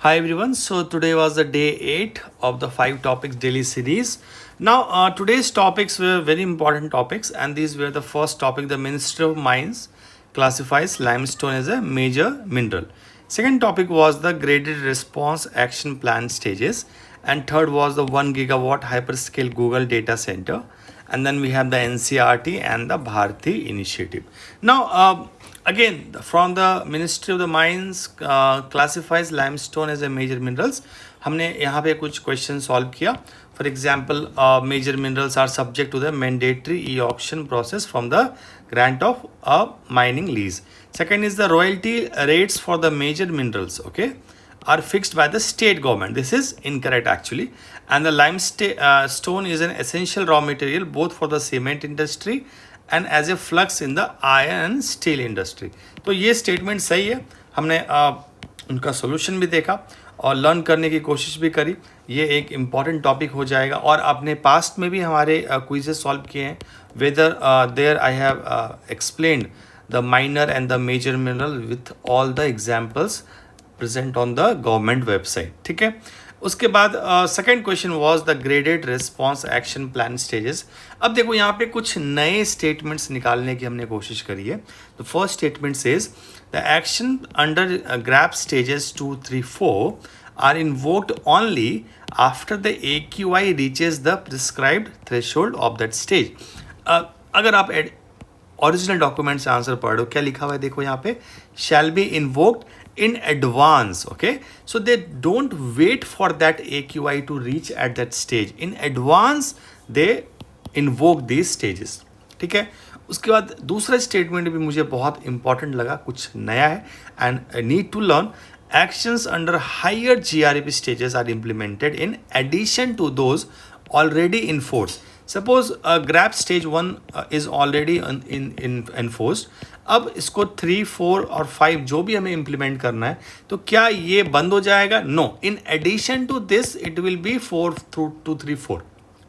Hi everyone. So today was the day 8 of the 5 topics daily series. Now today's topics were very important topics, and these were the first topic: the Ministry of Mines classifies limestone as a major mineral. Second topic was the graded response action plan stages, and third was the 1 gigawatt hyperscale Google data center, and then we have the NCRT and the Bharti initiative. Now again, from the Ministry of the Mines classifies limestone as a major minerals. हमने यहाँ पे कुछ question solve किया. For example, major minerals are subject to the mandatory e auction process from the grant of a mining lease. Second is the royalty rates for the major minerals, okay, are fixed by the state government. This is incorrect actually. And the limestone is an essential raw material both for the cement industry and as a flux in the iron and steel industry. तो ये statement सही है. हमने उनका solution भी देखा और learn करने की कोशिश भी करी. ये एक इम्पॉर्टेंट टॉपिक हो जाएगा. और आपने पास्ट में भी हमारे क्विजेज सॉल्व किए हैं. Whether there I have explained the minor and the major mineral with all the examples present on the government website. ठीक है. उसके बाद second question was the graded response action plan stages. अब देखो यहाँ पे कुछ नए स्टेटमेंट्स निकालने की हमने कोशिश करी है. The first statement says the action under grab stages 2, 3, 4 are invoked only after the AQI reaches the prescribed threshold of that stage. अगर आप ओरिजिनल डॉक्यूमेंट से आंसर पढ़ रहे हो, क्या लिखा हुआ है देखो यहाँ पे, shall be invoked in advance. Okay, so they don't wait for that AQI to reach at that stage. In advance they invoke these stages. ठीक है. उसके बाद दूसरा स्टेटमेंट भी मुझे बहुत इंपॉर्टेंट लगा, कुछ नया है. And need to learn actions under higher GREP stages are implemented in addition to those already in force. Suppose GRAP stage 1 is already in enforced. अब इसको 3, 4 और 5 जो भी हमें implement करना है, तो क्या ये बंद हो जाएगा? No. In addition to this, it will be 4 through 2, 3, 4.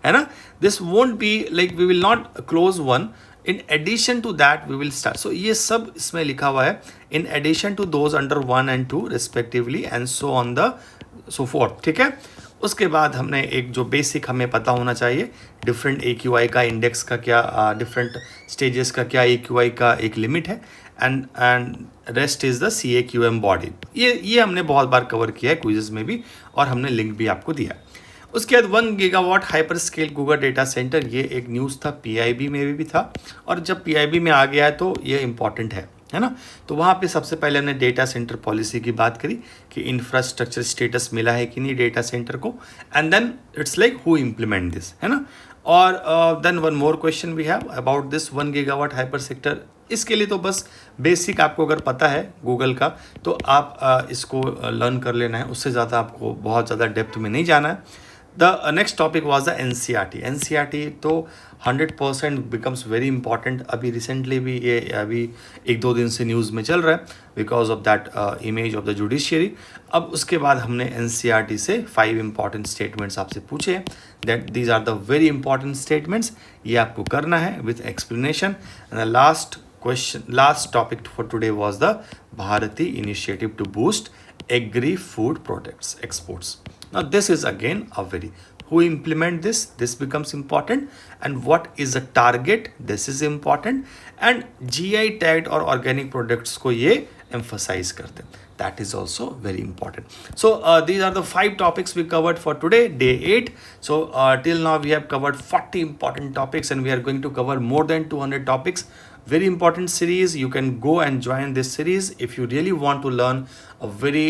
है ना? This won't be like we will not close one. In addition to that we will start. So ये सब इसमें लिखा हुआ है. In addition to those under 1 and 2 respectively and so on the so forth. ठीक है. उसके बाद हमने एक जो बेसिक हमें पता होना चाहिए, डिफरेंट AQI का इंडेक्स का क्या, डिफरेंट स्टेजेस का क्या AQI का एक लिमिट है. And rest is the CAQM body. ये हमने बहुत बार कवर किया है क्विजेस में भी, और हमने लिंक भी आपको दिया. उसके बाद 1 gigawatt hyper scale Google data centre, ये एक न्यूज़ था, PIB में भी था, और जब PIB में आ गया है तो ये इम्पॉर्टेंट है ना. तो वहाँ पे सबसे पहले हमने डेटा सेंटर पॉलिसी की बात करी कि इंफ्रास्ट्रक्चर स्टेटस मिला है कि नहीं डेटा सेंटर को, and then it's like who implement this, है ना. और then one more question we have about this 1 gigawatt hyper sector. इसके लिए तो बस बेसिक आपको अगर पता है गूगल का तो आप इसको लर्न कर लेना है. उससे ज़्यादा आपको बहुत ज़्यादा डेप्थ में नहीं जाना है. The next topic was the NCRT. NCRT तो 100% becomes very important. अभी रिसेंटली भी ये अभी 1-2 दिन से न्यूज़ में चल रहा है because of that image of the judiciary. अब उसके बाद हमने NCRT से 5 इंपॉर्टेंट स्टेटमेंट्स आपसे पूछे that these are the very important statements. ये आपको करना है with explanation. And the last topic for today was the Bharati initiative to boost agri food products exports. Now this is again a very, who implement this becomes important, and what is the target, this is important, and GI tagged or organic products को ये emphasize करते हैं, that is also very important. So these are the 5 topics we covered for today, day 8. So till now we have covered 40 important topics, and we are going to cover more than 200 topics. Very important series. You can go and join this series if you really want to learn a very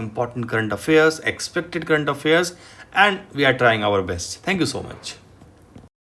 important current affairs, expected current affairs, and we are trying our best. Thank you so much.